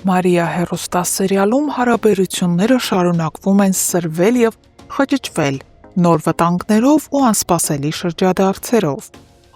Մարիա հեռուստասերիալում հարաբերությունները շարունակվում են սրվել և խճճվել, նոր վտանգներով ու անսպասելի շրջադարձերով։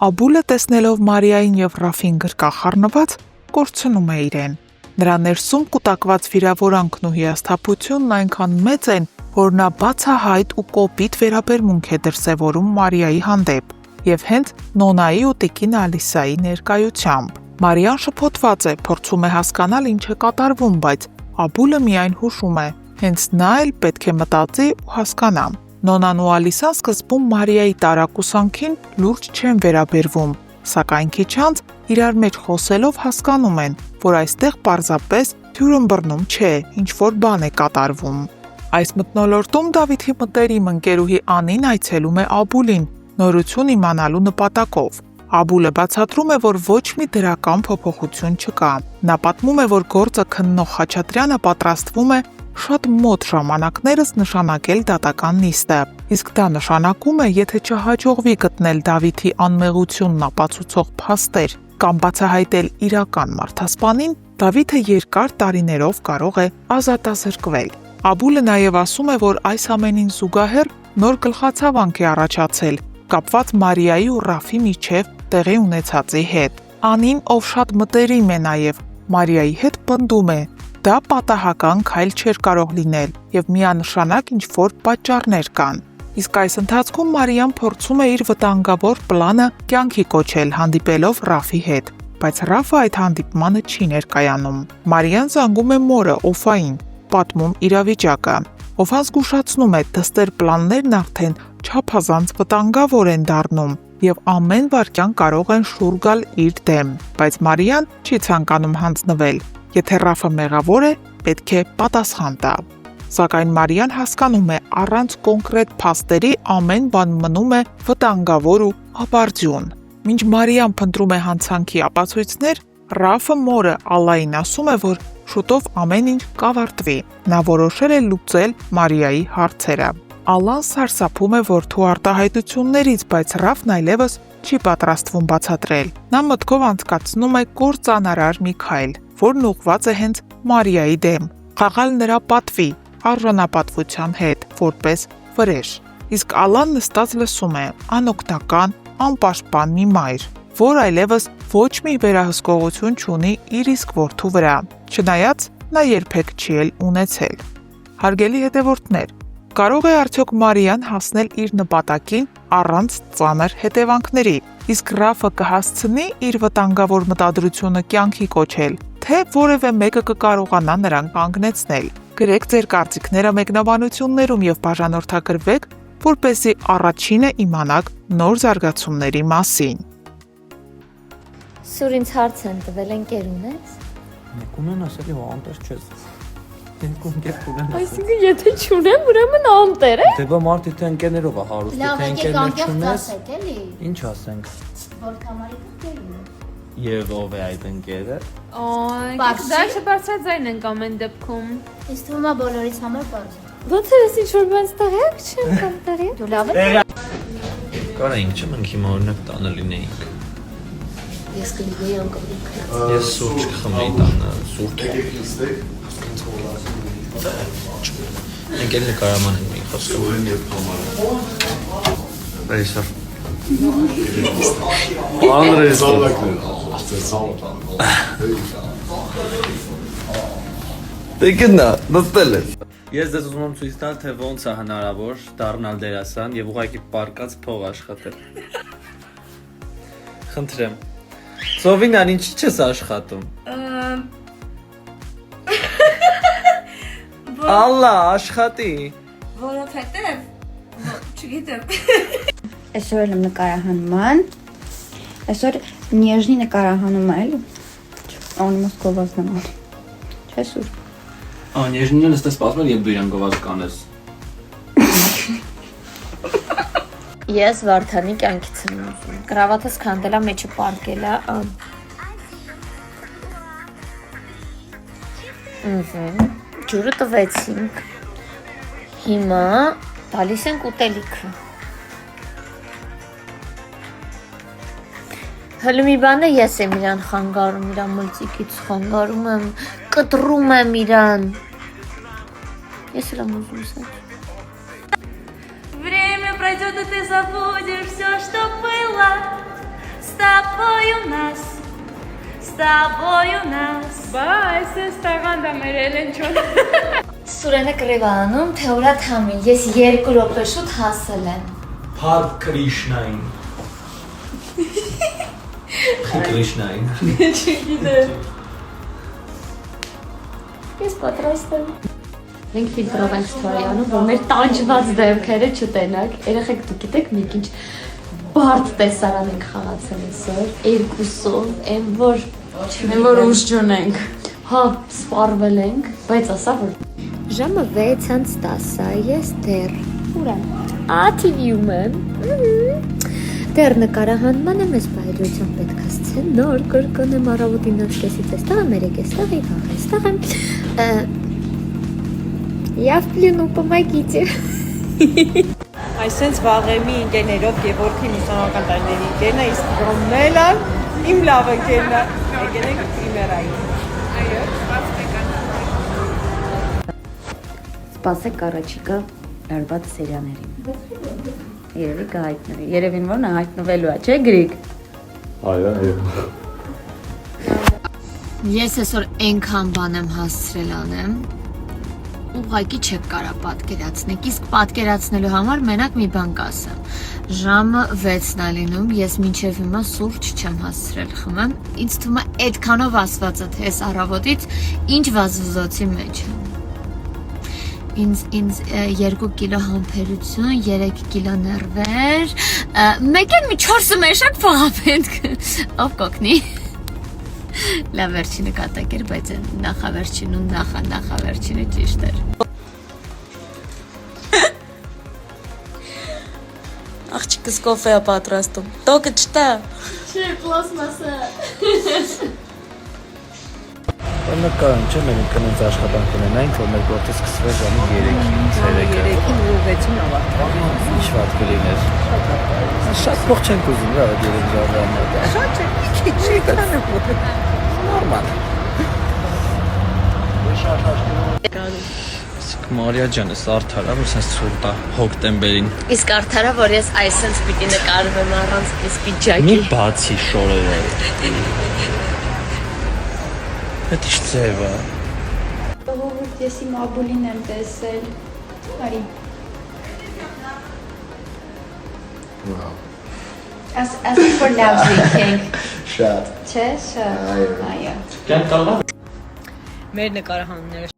Աբուլը տեսնելով Մարիային և Ռաֆին գրկախառնված, կորցնում է իրեն։ Նրա ներսում կուտակված վիրավորանքն ու հիասթափությունն այնքան մեծ են, որ նա բացահայտ ու կոպիտ վերաբերմունք է դրսևորում Մարիայի հանդեպ, և հենց Նոնայի ու տիկին Ալիսայի ներկայությամբ։ Մարիան շփոթված է, փորձում է հասկանալ ինչ է կատարվում, բայց Աբուլը միայն հուշում է, հենց նա էլ պետք է մտածի ու հասկանա։ Նոնան ու Ալիսան սկզբում Մարիայի տարակուսանքին լուրջ չեն վերաբերվում, սակայն քիչ անց իրար մեջ խոսելով հասկանում են, որ այստեղ պարզապես թյուրըմբռնում չէ, ինչ-որ բան է կատարվում։ Այս մթնոլորտում Դավիթի մտերիմ ընկերուհի Անին այցելում է Աբուլին, նորություն իմանալու նպատակով։ Աբուլը բացատրում է, որ ոչ մի դրական փոփոխություն չկա։ Նա պատմում է, որ գործը քննող Խաչատրյանը պատրաստվում է շատ մոտ ժամանակներս նշանակել դատական նիստը, իսկ դա նշանակում է, եթե չհաջողվի գտնել Դավիթի անմեղությունն ապացուցող փաստեր կամ բացահայտել իրական մարդասպանին, Դավիթը երկար տարիներով կարող է ազատազրկվել։ Աբուլը նաև ասում է, որ այս ամենին զուգահեռ նոր գլխացավանք է առաջացել, կապված Մարիայի ու Ռաֆի միջև տեղի ունեցածի հետ։ Անին, ով շատ մտերիմ է նաև Մարիայի հետ, պնդում է, դա պատահական քայլ չէր կարող լինել և միանշանակ ինչ-որ պատճառներ կան։ Իսկ այս ընթացքում Մարիան փորձում է իր վտանգավոր պլանը կյանքի կոչել հանդիպելով Ռաֆի հետ, բայց Ռաֆը այդ հանդիպմանը չի ներկայանում։ Մարիան զանգում է մորը Օֆային, պատմում իրավիճակը։ Օֆան զգուշացնում է, դստեր պլաններն արդեն չափազանց վտանգավոր են դառնում և ամեն վայրկյան կարող են շուռ գալ իր դեմ, բայց Մարիան չի ցանկանում հանձնվել։ Եթե Ռաֆը մեղավոր է, պետք է պատասխան տա։ Սակայն Մարիան հասկանում է, առանց կոնկրետ փաստերի ամեն բան մնում է վտանգավոր ու ապարդյուն։ Մինչ Մարիան փնտրում է հանցանքի ապացույցներ, Ռաֆը մորը Ալլային ասում է, որ շուտով ամեն ինչ կավարտվի։ Նա որոշել է լուծել Մարիայի հարցերը։ Ալլան սարսափում է որդու արտահայտություններից, բայց Ռաֆն այլևս չի պատրաստվում բացատրել։ Նա մտքով անցկացնում է կործանարար մի քայլ, որն ուղղված է հենց Մարիայի դեմ, խաղալ նրա պատվի, արժանապատվության հետ, որպես վրեժ։ Իսկ Ալլան նստած լսում է, անօգնական, անպաշտպան մի մայր, որ այլևս ոչ մի վերահսկողություն չունի իր իսկ որդու վրա, չնայած նա երբեք չի էլ ունեցել։ Հարգելի հետևորդներ, կարող է արդյոք Մարիան հասնել իր նպատակին առանց ծանր հետևանքների, իսկ Ռաֆը կհասցնի իր վտանգավոր մտադրությունը կյանքի կոչել, թե որևէ մեկը կկարողանա նրան կանգնեցնել։ Գրեք ձեր կարծիքները մեկնաբանություններում և բաժանորդագրվեք, որպեսզի առաջինը իմանաք նոր զարգացումների մասին։ Սուր ինձ հարց են տվել, ընկեր ունես։ Մեկ ունենաս էլի անտեր չես։ Երկու ընկեր ունենաս։ Այսինքն եթե չունեմ, ուրեմն անտեր է։ Դե բա մարդի թե ընկերներով է հարուստ, թե ընկերներ չունես։ էլի։ Ինչ ասենք։ Որ կամարի ընկերն է։ Եվ ով է այդ ընկերը։ Այ, դա չբարձրաձայն ենք ամեն դեպքում։ Ինձ թվում է բոլորից համար բարձր։ Ոնց է ես ինչ-որ բան ստեղյակ չեմ կամ տեղի։ Դու լավ ես։ Կարայինք չեմ ընք հիմա օրինակ տանը լինեինք։ Ես կլինեի անկապիկ։ Ես սուրճ կխմեի տանը, սուրճ։ Ընկերները կարաման են մի խոսքը։ Այսօր։ Անդրես Դե գնա, նստել ես։ Ես ձեզ ուզում եմ ցույց տալ, թե ոնց է հնարավոր դառնալ դերասան եւ ուղղակի պարկած փող աշխատել։ Խնդրեմ։ Սովինան, ինչի՞ չես աշխատում։ Ալլա, աշխատի։ Որովհետև չգիտեմ։ Այսօր եմ նկարահանման։ Այսօր նեժնի նկարահանում է, էլի։ Он Մոսկովա's նման։ Չէ՞ սուր։ Նեժնին ես սպասում եմ դու իրան գովազ կանես։ Ես Վարդանի կյանքից եմ ուզում։ Կրավատս քանդելա մեջը պարկելա։ Ջուրը տվեցինք։ Հիմա տալիս ենք ուտելիքը։ Հələ մի բան է, ես եմ իրան խանգարում, իրան մլծիկից խանգարում եմ, կտրում եմ իրան։ Ես էլ եմ ուզում սա։ Время пройдет, и ты забудешь все, что было. С тобой у нас, с тобой у нас. Բայց այս տաղանդը մեր Էլեն չոն։ Սուրենը կռիվ անում, թե ուրա թամին, ես 2 րոպե շուտ հասել եմ։ Փար Կրիշնային։ Կրիշնային։ Ես պատրաստ եմ։ Մենք ֆիլտրով ենք ստորյանում, որ մեր տանջված դեմքերը չտենակ։ Երեխեք դուք գիտեք մի քիչ բարդ տեսարան ենք խաղացել այսօր, երկուսով, այն որ ուժ չունենք։ Հա, սպառվել ենք, բայց ասա որ ժամը 6:10 է, ես դեռ ուր եմ։ TV-ում եմ։ Դեռ նկարահանման եմ, ես բայդրությամբ պետք է սցենար կրկնեմ առավոտին 9:30-ից էստեղ եմ, 3:00-ից եմ, վաղ էստեղ եմ։ Я в плену, помогите. Այսենց վաղեմի ընկերներով Գևորգի ուսանողական տարիների ընկերն է, իսկ Ռոմելը իմ լավ ընկերն է։ Եկել ենք պրիմերային։ Սպասեք առաջիկա լարված սերիաներին։ Երևի կհայտնվի։ Երևին որ նա հայտնվելու է, չէ՞ Գրիգ։ Այո։ Ես այսօր այնքան բան եմ հասցրել անեմ, ուղղակի չեք կարա պատկերացնեք, իսկ պատկերացնելու համար մենակ մի բան կասեմ։ Ժամը 6-ն է լինում, ես մինչև հիմա սուրճ չեմ հասցրել խմեմ, ինձ թվում է այդքանով ասվածը թե այս առավոտից ինչ վազվզոցի մեջ եմ։ Ինձ 2 կիլո համբերություն, 3 կիլո ներվեր, մեկ էլ մի 4 մեշակ փաղապետք, ով կոգնի։ Լավ վերջինը կատակ էր, բայց նախավերջինու նախավերջինը ճիշտ էր։ Աղջիկս կոֆե է պատրաստում։ Տոկը չտա։ Չէ, պլաստմասը։ Նկարում չէ, մենք կնենց աշխատանք ունենանք, որ մեր գործը սկսվի ժամը 3-ից 3-ը։ 3-ին ու 6-ին ավարտվի։ Ինչ վատ կլիներ։ Շատ փող չենք ուզում, რა, 3 ժամը ամոթ։ Շատ չէ, մի քիչ քանը որ։ Նորմալ։ Մարիա ջան, էս արդար է, որ sense ցուրտ է հոկտեմբերին։ Իսկ արդարա, որ ես այսպես պիտի նկարվեմ առանց այս Մի պիջակի։ բացի շորերը։ Դա ինչ ձև է։ Ողորդ, ես իմ աբուլին եմ տեսել։ Արի։ As for love drinking. Շատ։ Չէ, շատ։ Այո։ Կան կարող Մեր նկարահանումները